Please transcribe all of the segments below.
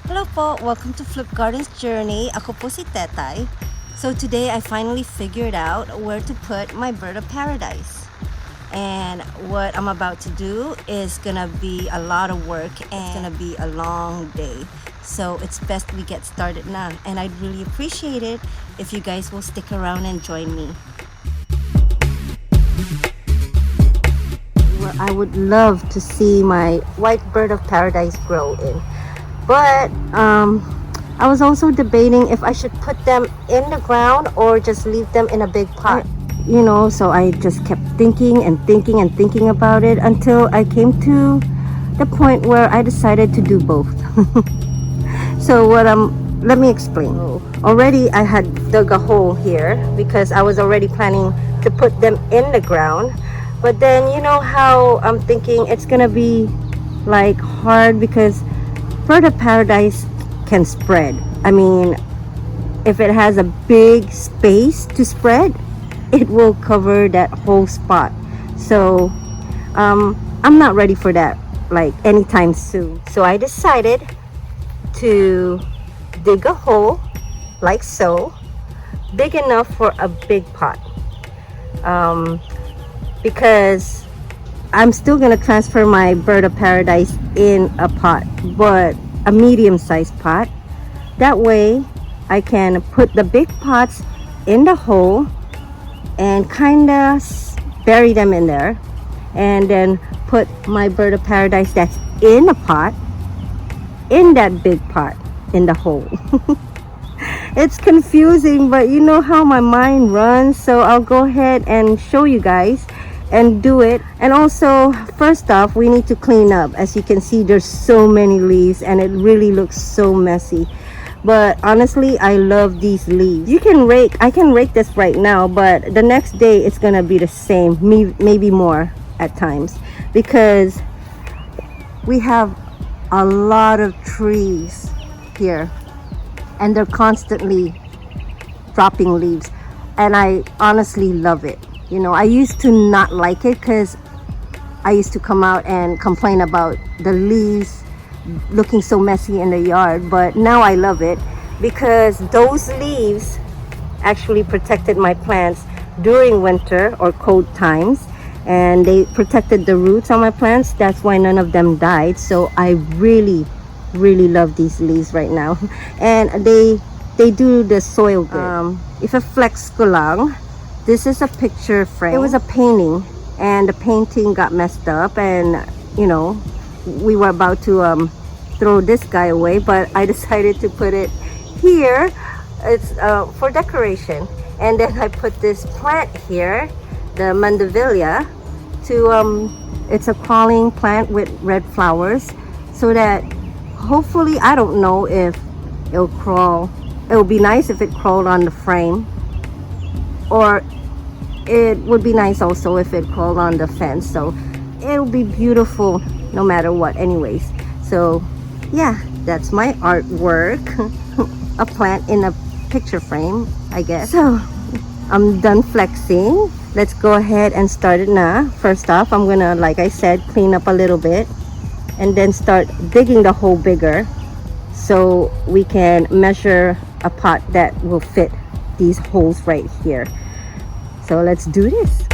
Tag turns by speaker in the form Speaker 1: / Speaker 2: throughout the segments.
Speaker 1: Hello po! Welcome to Flip Gardens Journey. Ako po si Tetay. So today I finally figured out where to put my bird of paradise. And what I'm about to do is gonna be a lot of work and it's gonna be a long day. So it's best we get started now. And I'd really appreciate it if you guys will stick around and join me. Where I would love to see my white bird of paradise grow in. But I was also debating if I should put them in the ground or just leave them in a big pot. You know, so I just kept thinking and thinking and thinking about it until I came to the point where I decided to do both. So let me explain. Already I had dug a hole here because I was already planning to put them in the ground. But then you know how I'm thinking it's gonna be like hard because bird of paradise can spread. I mean, if it has a big space to spread, it will cover that whole spot. So I'm not ready for that like anytime soon. So I decided to dig a hole like so, big enough for a big pot, because I'm still gonna transfer my bird of paradise in a pot, but a medium-sized pot. That way I can put the big pots in the hole and kinda bury them in there, and then put my bird of paradise that's in a pot in that big pot in the hole. It's confusing, but you know how my mind runs, so I'll go ahead and show you guys and do it. And also, first off, we need to clean up. As you can see, there's so many leaves and it really looks so messy. But honestly, I love these leaves. I can rake this right now, but the next day it's gonna be the same, maybe more at times, because we have a lot of trees here and they're constantly dropping leaves, and I honestly love it. You know, I used to not like it because I used to come out and complain about the leaves looking so messy in the yard, but now I love it because those leaves actually protected my plants during winter or cold times, and they protected the roots on my plants. That's why none of them died. So I really love these leaves right now. And they do the soil good. If a flex ko lang, this is a picture frame. It was a painting and the painting got messed up, and you know, we were about to throw this guy away, but I decided to put it here. It's for decoration. And then I put this plant here, the mandevilla, to it's a crawling plant with red flowers, so that hopefully, I don't know if it'll crawl. It would be nice if it crawled on the frame, or it would be nice also if it crawled on the fence. So it'll be beautiful no matter what anyways. So yeah, that's my artwork. A plant in a picture frame, I guess. So I'm done flexing. Let's go ahead and start it now. First off, I'm gonna, like I said, clean up a little bit and then start digging the hole bigger so we can measure a pot that will fit these holes right here. So let's do this.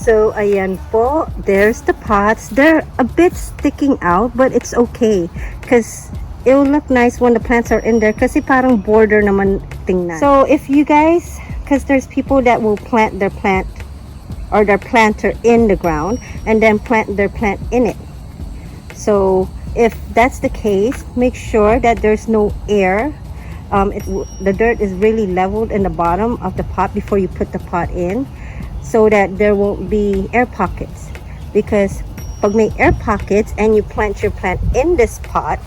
Speaker 1: So ayan po, there's the pots. They're a bit sticking out, but it's okay because it will look nice when the plants are in there kasi parang border naman tingnan. So if you guys, because there's people that will plant their plant or their planter in the ground and then plant their plant in it. So if that's the case, make sure that there's no air the dirt is really leveled in the bottom of the pot before you put the pot in, so that there won't be air pockets. Because pag may air pockets and you plant your plant in this pot,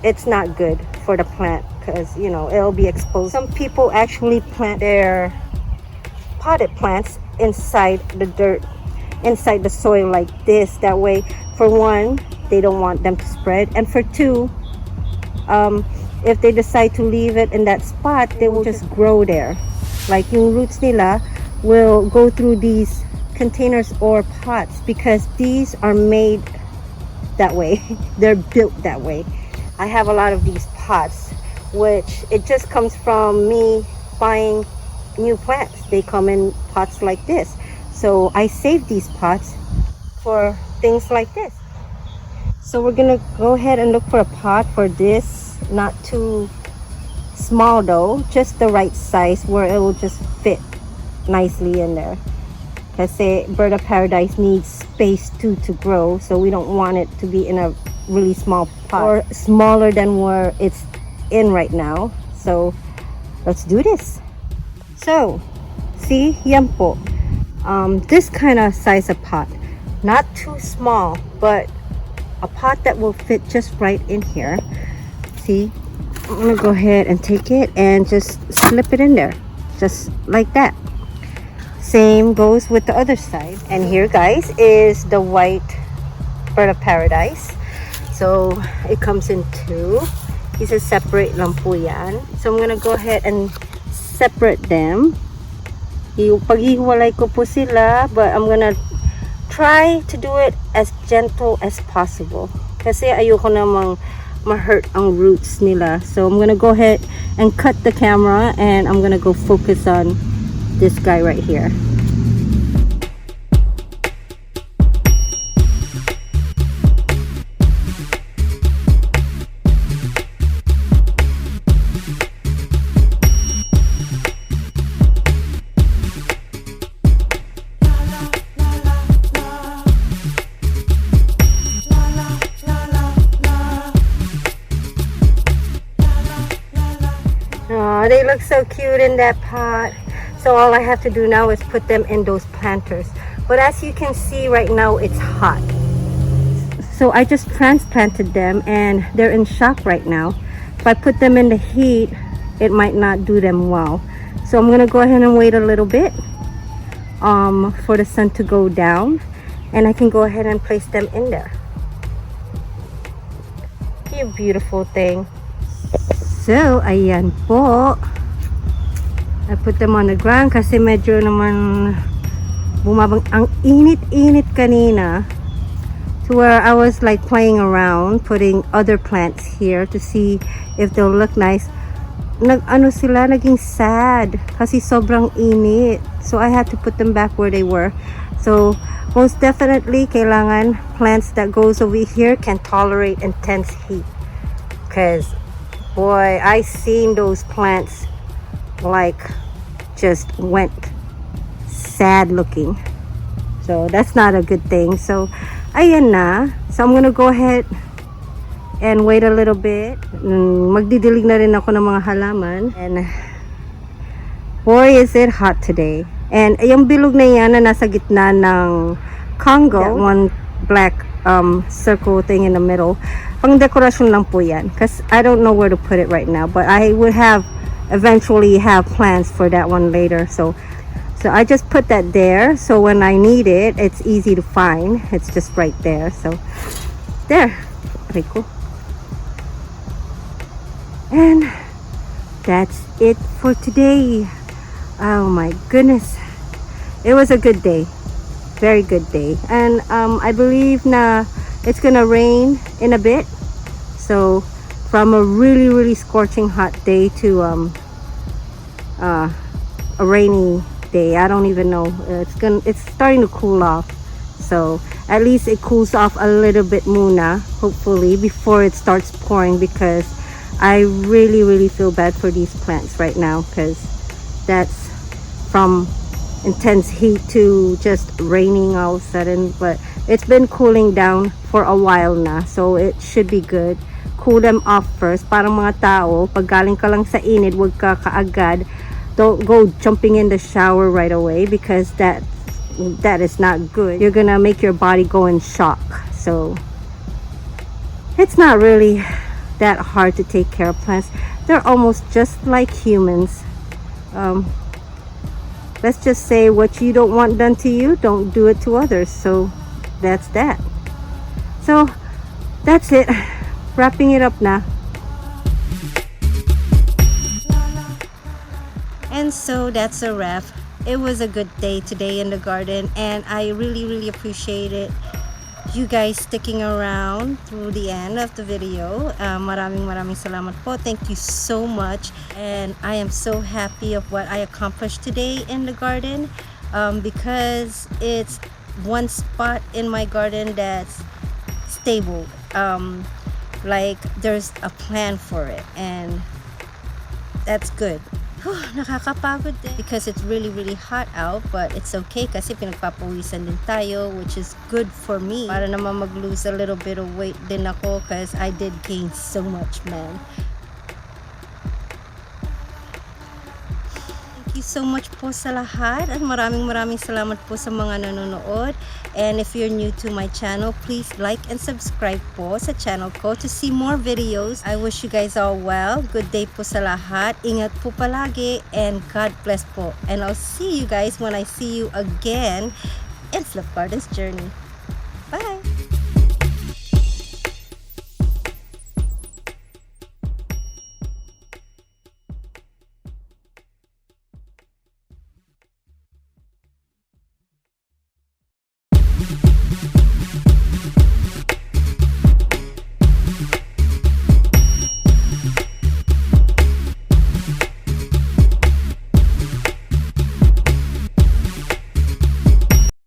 Speaker 1: it's not good for the plant, because you know it'll be exposed. Some people actually plant their potted plants inside the dirt, inside the soil like this. That way, for one, they don't want them to spread, and for two, if they decide to leave it in that spot, they will just grow there. Like yung roots nila will go through these containers or pots, because these are made that way. They're built that way. I have a lot of these pots, which it just comes from me buying new plants. They come in pots like this, so I save these pots for things like this. So we're gonna go ahead and look for a pot for this, not too small though, just the right size where it will just fit nicely in there. Kasi bird of paradise needs space too to grow, so we don't want it to be in a really small pot or smaller than where it's in right now. So let's do this. So see, yan po, this kind of size of pot, not too small, but a pot that will fit just right in here. See, I'm gonna go ahead and take it and just slip it in there, just like that. Same goes with the other side. And here, guys, is the white bird of paradise. So it comes in two. It's a separate lang po yan. So I'm gonna go ahead and separate them. Pag-iwalay ko po sila, but I'm gonna try to do it as gentle as possible. Kasi ayoko namang ma-hurt ang roots nila. So I'm gonna go ahead and cut the camera, and I'm gonna go focus on this guy right here. Oh, they look so cute in that pot. So all I have to do now is put them in those planters. But as you can see right now, it's hot. So I just transplanted them and they're in shock right now. If I put them in the heat, it might not do them well. So I'm gonna go ahead and wait a little bit for the sun to go down, and I can go ahead and place them in there. You beautiful thing. So ayan po. I put them on the ground kasi medyo naman bumabang, ang init-init kanina, to where I was like playing around putting other plants here to see if they'll look nice. Ano sila, naging sad kasi sobrang init. So I had to put them back where they were. So most definitely kailangan plants that goes over here can tolerate intense heat, because boy, I seen those plants like just went sad looking. So that's not a good thing. So ayan na. So I'm gonna go ahead and wait a little bit. Magdidilig na rin ako ng mga halaman. And boy, is it hot today. And yung bilog na yan na nasa gitna ng Congo, that one black circle thing in the middle, pang dekorasyon lang po yan, because I don't know where to put it right now, but I would have eventually have plans for that one later. So I just put that there, so when I need it, it's easy to find. It's just right there. So there. Okay, cool. And that's it for today. Oh my goodness, it was a good day, very good day. And I believe na it's gonna rain in a bit. So from a really scorching hot day to a rainy day, I don't even know, it's starting to cool off. So at least it cools off a little bit muna, hopefully, before it starts pouring, because I really feel bad for these plants right now, because that's from intense heat to just raining all of a sudden. But it's been cooling down for a while now, so it should be good. cool them off first. Parang mga tao, pag galing ka lang sa init, wag ka kaagad. Don't go jumping in the shower right away because that is not good. You're gonna make your body go in shock. So it's not really that hard to take care of plants. They're almost just like humans. Let's just say what you don't want done to you, don't do it to others. So that's that. So that's it. Wrapping it up now. And so that's a wrap. It was a good day today in the garden, and I really appreciate it, you guys sticking around through the end of the video. Maraming salamat po. Thank you so much, and I am so happy of what I accomplished today in the garden, because it's one spot in my garden that's stable. Like there's a plan for it, and that's good. Nakakapagod din because it's really hot out, but it's okay kasi pinagpapawisan din tayo, which is good for me para naman mag-lose a little bit of weight din ako because I did gain so much, man. Thank you so much po sa lahat, at maraming salamat po sa mga nanonood. And if you're new to my channel, please like and subscribe po sa channel ko to see more videos. I wish you guys all well. Good day po sa lahat. Ingat po palagi, and God bless po. And I'll see you guys when I see you again in Flip Gardens Journey. Bye!